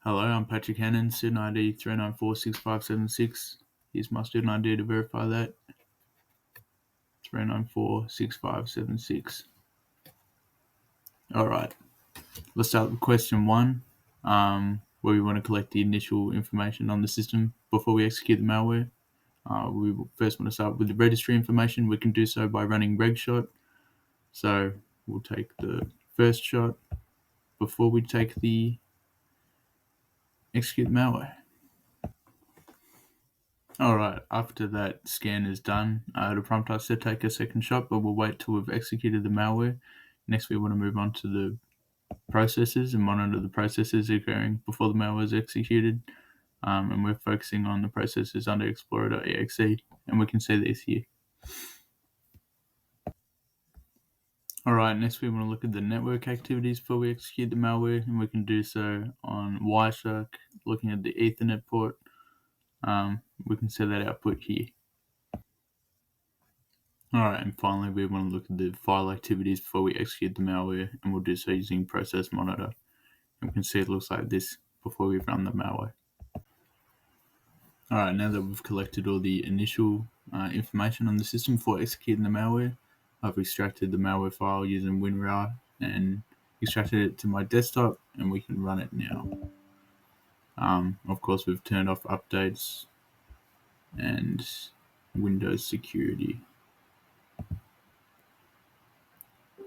Hello, I'm Patrick Hannon, student ID 3946576. Here's my student ID to verify that. 3946576. Alright, let's start with question 1, where we want to collect the initial information on the system before we execute the malware. We first want to start with the registry information. We can do so by running regshot. So we'll take the first shot before we execute the malware. Alright, after that scan is done, it'll prompt us to take a second shot, but we'll wait till we've executed the malware. Next, we want to move on to the processes and monitor the processes occurring before the malware is executed. And we're focusing on the processes under explorer.exe, and we can see these here. Alright, next we want to look at the network activities before we execute the malware, and we can do so on Wireshark, looking at the Ethernet port. We can see that output here. Alright, and finally we want to look at the file activities before we execute the malware, and we'll do so using process monitor. And we can see it looks like this before we run the malware. Alright, now that we've collected all the initial information on the system before executing the malware, I've extracted the malware file using WinRAR and extracted it to my desktop, and we can run it now. Of course, we've turned off updates and Windows security.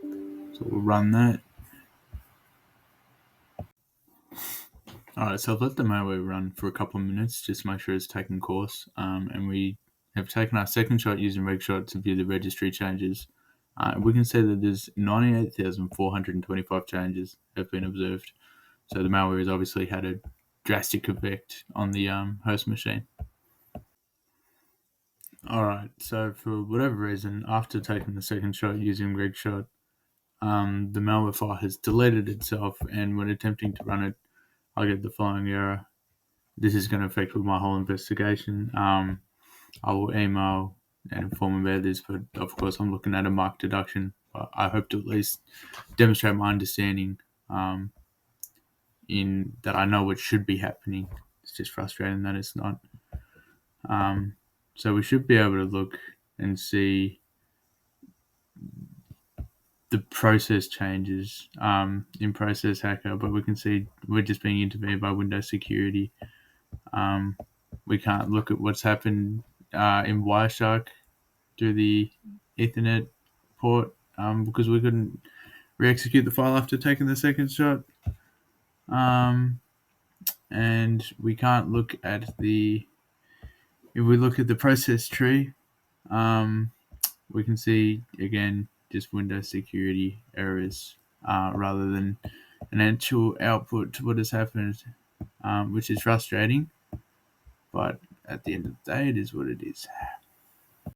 So we'll run that. Alright, so I've let the malware run for a couple of minutes just to make sure it's taken course. And we have taken our second shot using regshot to view the registry changes. We can see that there's 98,425 changes have been observed. So the malware has obviously had a drastic effect on the host machine. Alright, so for whatever reason, after taking the second shot using regshot, the malware file has deleted itself, and when attempting to run it, I get the following error. This is going to affect with my whole investigation. I will email and inform about this, but of course I'm looking at a marked deduction. But I hope to at least demonstrate my understanding in that I know what should be happening. It's just frustrating that it's not. So we should be able to look and see the process changes in Process Hacker, but we can see we're just being intervened by Windows security. We can't look at what's happened in Wireshark through the Ethernet port because we couldn't re-execute the file after taking the second shot. And we can't look at if we look at the process tree, we can see again just Windows security errors rather than an actual output to what has happened, which is frustrating. But at the end of the day, it is what it is.